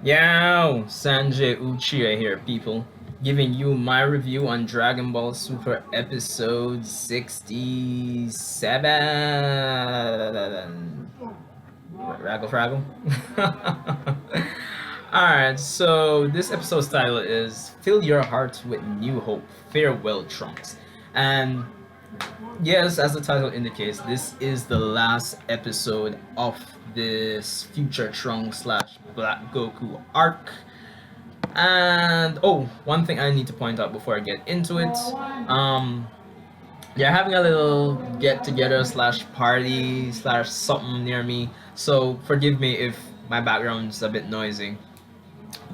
Yo, Sanjay Uchiha here, people. Giving you my review on Dragon Ball Super Episode 67. Raggle Fraggle? Alright, so this episode's title is Fill Your Heart with New Hope, Farewell Trunks. And yes, as the title indicates, this is the last episode of this Future Trunks slash Black Goku arc. And oh, one thing I need to point out before I get into it, they're having a little get together slash party slash something near me. So forgive me if my background's a bit noisy.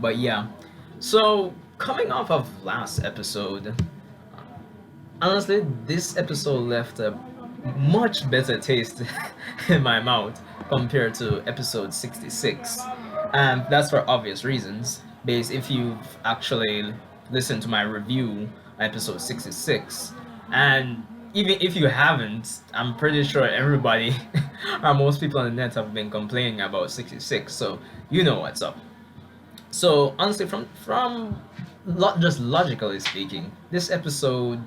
But yeah, so coming off of last episode, honestly, this episode left a much better taste in my mouth compared to episode 66. And that's for obvious reasons. Because if you've actually listened to my review, episode 66, and even if you haven't, I'm pretty sure everybody or most people on the net have been complaining about 66, so you know what's up. So honestly, just logically speaking, this episode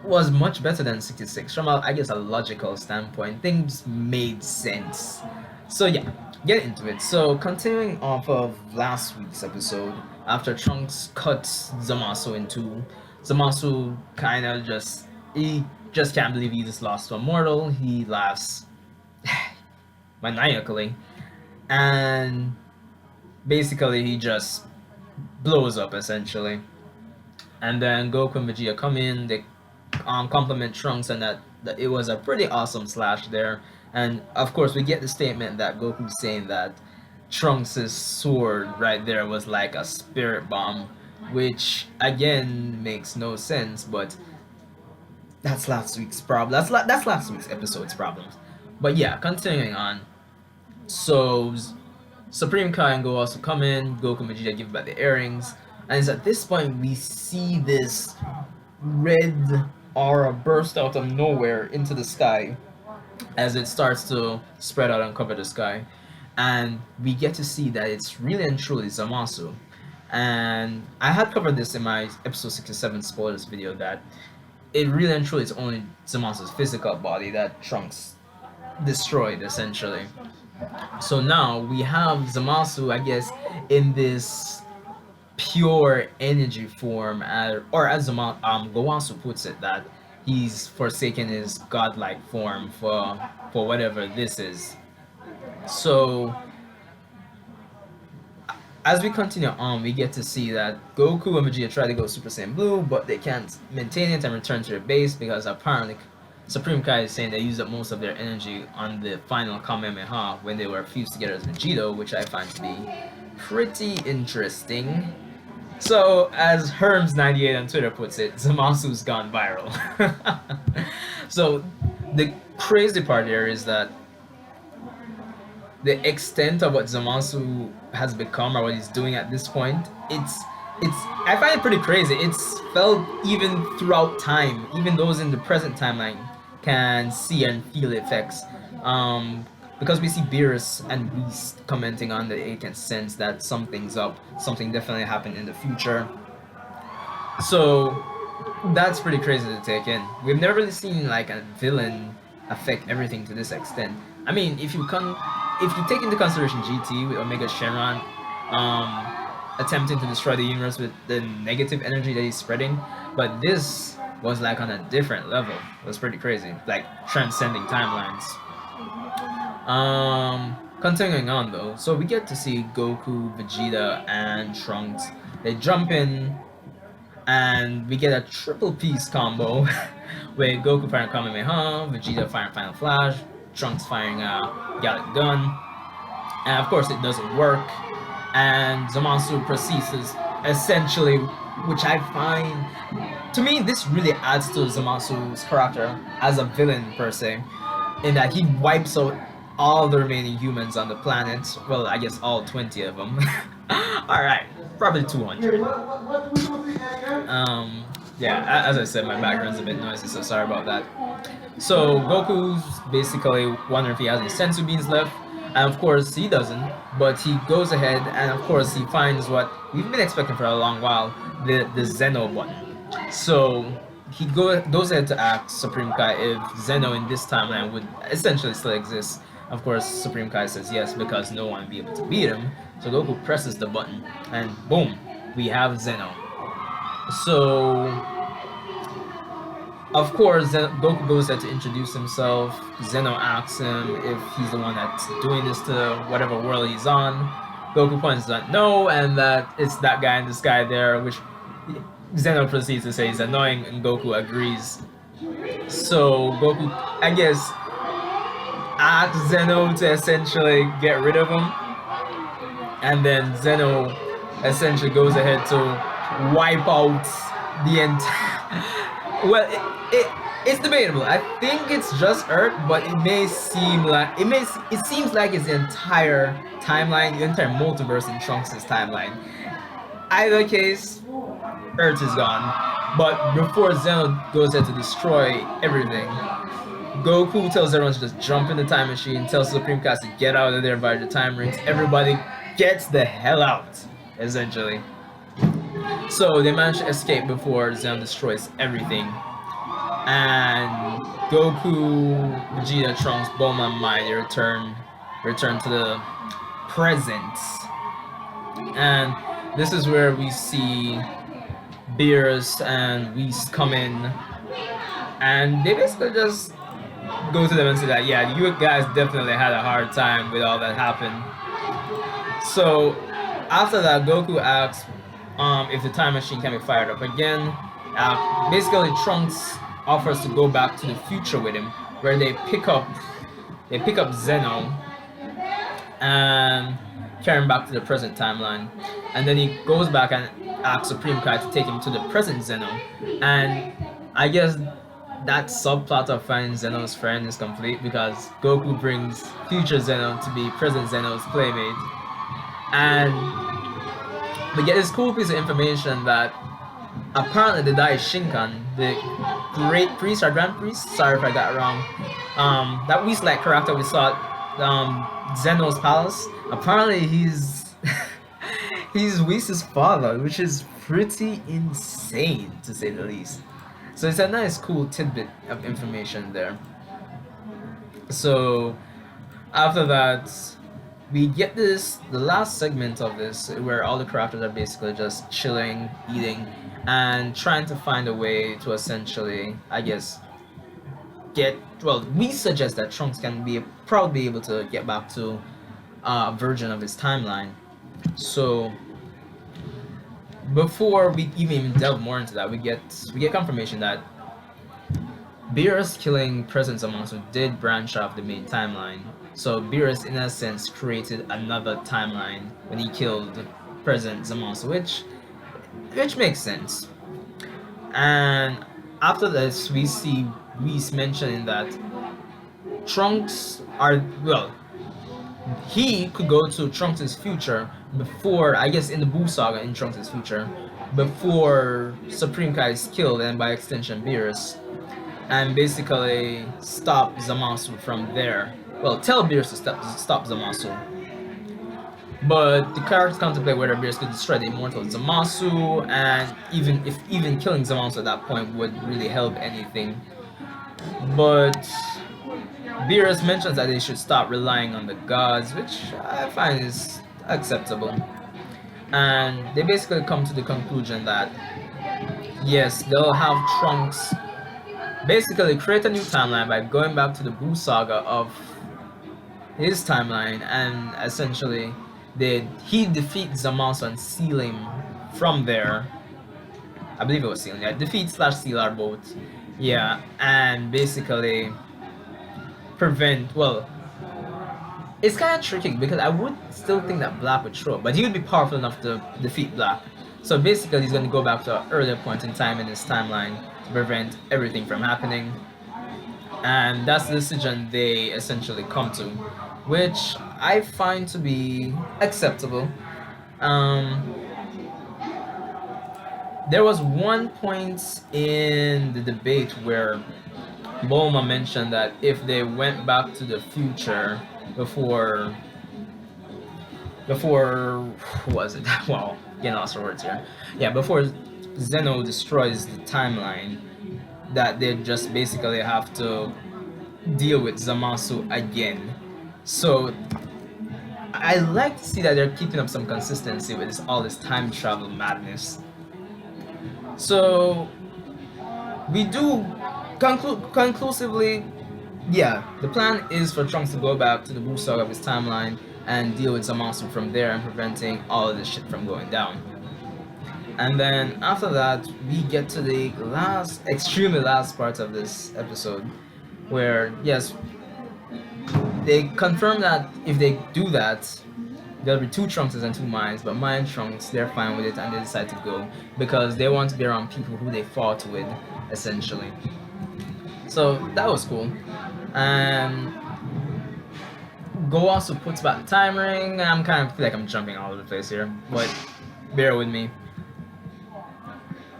was much better than 66 from I guess a logical standpoint. Things made sense. So yeah, get into it. So continuing off of last week's episode, after Trunks cuts Zamasu in two, Zamasu kind of he just can't believe he just lost to a mortal. He laughs maniacally, and basically he just blows up essentially. And then Goku and Vegeta come in. They compliment Trunks and that it was a pretty awesome slash there. And of course, we get the statement that Goku's saying that Trunks' sword right there was like a spirit bomb, which again makes no sense, but that's last week's problem. That's last week's episode's problems. But yeah, continuing on. So Supreme Kai and Go also come in. Goku and Vegeta give back the earrings, and it's at this point we see this red aura burst out of nowhere into the sky as it starts to spread out and cover the sky. And we get to see that it's really and truly Zamasu. And I had covered this in my episode 67 spoilers video that it really and truly is only Zamasu's physical body that Trunks destroyed essentially. So now we have Zamasu, I guess, in this pure energy form, or as Gowasu puts it, that he's forsaken his godlike form for whatever this is. So as we continue on, we get to see that Goku and Vegeta try to go Super Saiyan Blue, but they can't maintain it and return to their base because apparently Supreme Kai is saying they used up most of their energy on the final Kamehameha when they were fused together as Vegito, which I find to be pretty interesting. So, as Herms98 on Twitter puts it, Zamasu's gone viral. So, the crazy part here is that the extent of what Zamasu has become or what he's doing at this point, it's I find it pretty crazy. It's felt even throughout time. Even those in the present timeline can see and feel the effects. Because we see Beerus and Beast commenting on that they can sense that something's up, something definitely happened in the future. So that's pretty crazy to take in. We've never really seen like a villain affect everything to this extent. I mean, if you take into consideration GT with Omega Shenron attempting to destroy the universe with the negative energy that he's spreading, but this was like on a different level. It was pretty crazy, like transcending timelines. Continuing on though, so we get to see Goku, Vegeta, and Trunks. They jump in, and we get a triple piece combo with Goku firing Kamehameha, Vegeta firing Final Flash, Trunks firing a Gallic Gun, and of course it doesn't work. And Zamasu proceeds essentially, which I find, to me, this really adds to Zamasu's character as a villain per se, in that he wipes out all the remaining humans on the planet. Well, I guess all 20 of them. Alright, probably 200. Yeah, as I said, my background's a bit noisy, so sorry about that. So Goku's basically wondering if he has any sensu beans left, And of course, he doesn't, but he goes ahead and of course he finds what we've been expecting for a long while, the Zeno button. So goes ahead to ask Supreme Kai if Zeno in this timeline would essentially still exist. Of course, Supreme Kai says yes because no one would be able to beat him. So Goku presses the button and boom, we have Zeno. So of course, Goku goes there to introduce himself. Zeno asks him if he's the one that's doing this to whatever world he's on. Goku points that no, and that it's that guy in the sky there, which Zeno proceeds to say is annoying, and Goku agrees. So Goku, I guess, asks Zeno to essentially get rid of him, and then Zeno essentially goes ahead to wipe out the entire. Well, it's debatable. I think it's just Earth, but it may seem like it seems like it's the entire timeline, the entire multiverse in Trunks' timeline. Either case, Earth is gone. But before Zeno goes there to destroy everything, Goku tells everyone to just jump in the time machine, tells Supreme Cast to get out of there by the time rings. Everybody gets the hell out, essentially. So they manage to escape before Zeno destroys everything. And Goku, Vegeta, Trunks, Bulma, and Mai return to the present. And this is where we see Beerus and Whis come in, and they basically just go to them and say that, yeah, you guys definitely had a hard time with all that happened. So after that, Goku asks if the time machine can be fired up again. Basically, Trunks offers to go back to the future with him, where they pick up Zeno and carry him back to the present timeline. And then he goes back and asks Supreme Kai to take him to the present Zeno. And I guess that subplot of finding Zeno's friend is complete because Goku brings future Zeno to be present Zeno's playmate. And we get this cool piece of information that apparently the Dai Shinkan, the great priest or grand priest, sorry if I got it wrong, that Whis-like character we saw at Zeno's palace, apparently he's he's Whis' father, which is pretty insane to say the least. So it's a nice cool tidbit of information there. So after that, we get the last segment of this where all the characters are basically just chilling, eating, and trying to find a way to essentially, I guess, we suggest that Trunks can probably be able to get back to a version of his timeline. So before we even delve more into that, we get confirmation that Beerus killing Present Zamasu did branch off the main timeline. So Beerus, in a sense, created another timeline when he killed Present Zamasu, which makes sense. And after this, we see Whis mentioning that Trunks he could go to Trunks' future before, I guess in the Buu Saga in Trunks' future, before Supreme Kai is killed and by extension Beerus, and basically stop Zamasu from there. Well, tell Beerus to stop Zamasu. But the characters contemplate whether Beerus could destroy the immortal Zamasu, and even killing Zamasu at that point would really help anything. But Beerus mentions that they should stop relying on the gods, which I find is acceptable. And they basically come to the conclusion that yes, they'll have Trunks basically create a new timeline by going back to the Buu Saga of his timeline, and essentially he defeats Zamasu and seal him from there. I believe it was sealing. Yeah, defeat/seal are both. Yeah, and basically prevent. Well, it's kind of tricky because I would still think that Black would show up, but he would be powerful enough to defeat Black. So basically, he's going to go back to an earlier point in time in his timeline to prevent everything from happening. And that's the decision they essentially come to, which I find to be acceptable. There was one point in the debate where Bulma mentioned that if they went back to the future before before who was it? Well, getting lost for words here. Yeah, before Zeno destroys the timeline, that they just basically have to deal with Zamasu again. So I like to see that they're keeping up some consistency with all this time travel madness. So we do conclusively, yeah, the plan is for Trunks to go back to the Buu Saga of his timeline and deal with Zamasu from there and preventing all of this shit from going down. And then after that, we get to the extremely last part of this episode, where yes, they confirm that if they do that, there'll be two Trunkses and two Minds, but Mind Trunks, they're fine with it and they decide to go because they want to be around people who they fought with, essentially. So that was cool. And Go also puts back the time ring. I'm kind of feel like I'm jumping all over the place here, but bear with me.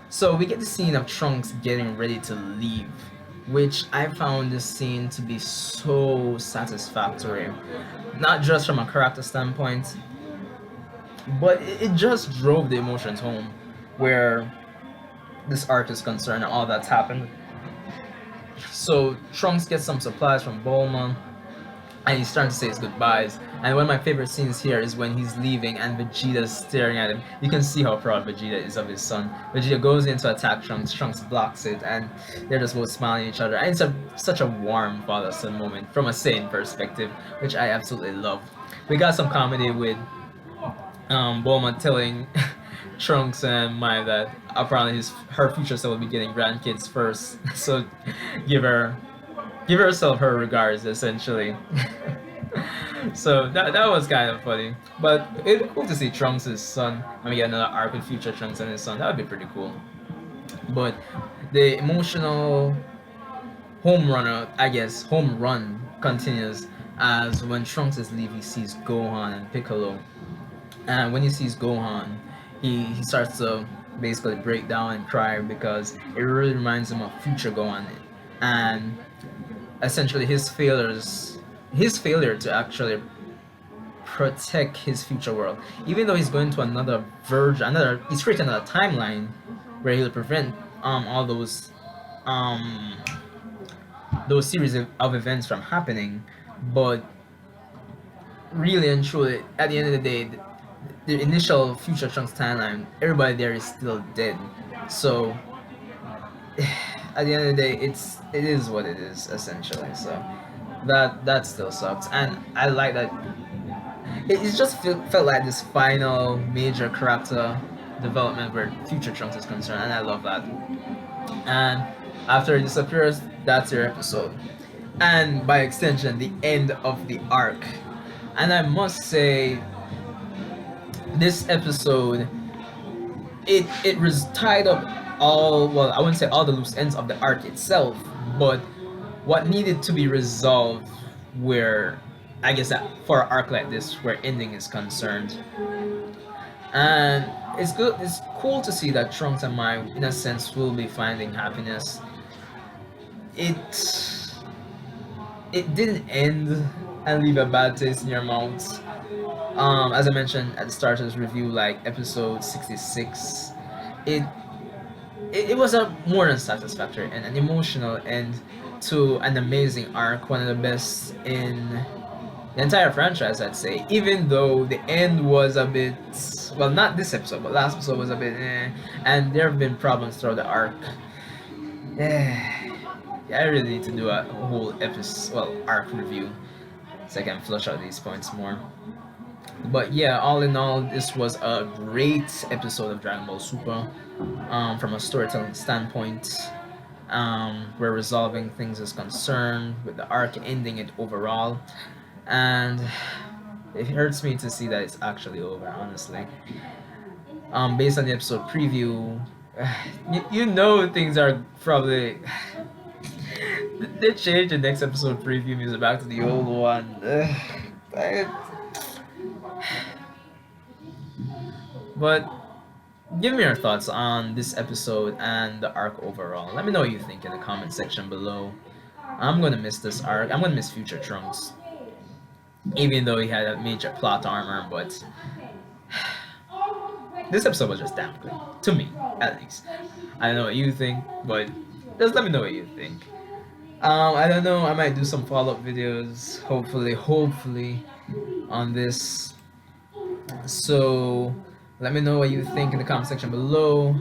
So we get the scene of Trunks getting ready to leave, which I found this scene to be so satisfactory. Not just from a character standpoint, but it just drove the emotions home where this arc is concerned and all that's happened. So Trunks gets some supplies from Bulma, and he's starting to say his goodbyes. And one of my favorite scenes here is when he's leaving and Vegeta's staring at him. You can see how proud Vegeta is of his son. Vegeta goes in to attack Trunks, Trunks blocks it, and they're just both smiling at each other. And it's such a warm father-son moment from a Saiyan perspective, which I absolutely love. We got some comedy with Bulma telling Trunks and Mai that apparently her future self will be getting grandkids first, so give herself her regards, essentially. So that was kind of funny, but it'd be cool to see Trunks' son. I mean, get another arc with future Trunks and his son. That would be pretty cool. But the emotional home run continues as when Trunks is leaving, he sees Gohan and Piccolo, and when he sees Gohan, he starts to basically break down and cry because it really reminds him of future Gohan, and essentially his failure to actually protect his future world. Even though he's going to he's creating another timeline where he'll prevent all those series of events from happening, but really and truly, at the end of the day, the initial future Trunks timeline, everybody there is still dead. So at the end of the day, it is what it is, essentially. So that still sucks, and I like that. It just felt like this final major character development where future Trunks is concerned, and I love that. And after he disappears, that's your episode, and by extension, the end of the arc. And I must say, this episode, it was tied up I wouldn't say all the loose ends of the arc itself, but what needed to be resolved where I guess that for an arc like this where ending is concerned. And it's cool to see that Trunks and Mai in a sense will be finding happiness. It didn't end and leave a bad taste in your mouth. As I mentioned at the start of this review, like episode 66, it was a more than satisfactory and an emotional end to an amazing arc, one of the best in the entire franchise, I'd say. Even though the end was a bit, well, not this episode, but last episode was a bit, and there have been problems throughout the arc. Yeah, I really need to do a whole arc review so I can flush out these points more. But yeah, all in all, this was a great episode of Dragon Ball Super. From a storytelling standpoint, where resolving things is concerned, with the arc ending it overall, and it hurts me to see that it's actually over, honestly. Based on the episode preview, you know things are probably they changed the next episode preview music back to the old one. But give me your thoughts on this episode and the arc overall. Let me know what you think in the comment section below. I'm gonna miss this arc. I'm gonna miss Future Trunks. even though he had a major plot armor. But this episode was just damn good to me, at least. I don't know what you think, but just let me know what you think. I don't know. I might do some follow-up videos, hopefully, on this. So let me know what you think in the comment section below.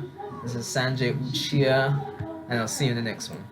This is Sanjay Uchiha, and I'll see you in the next one.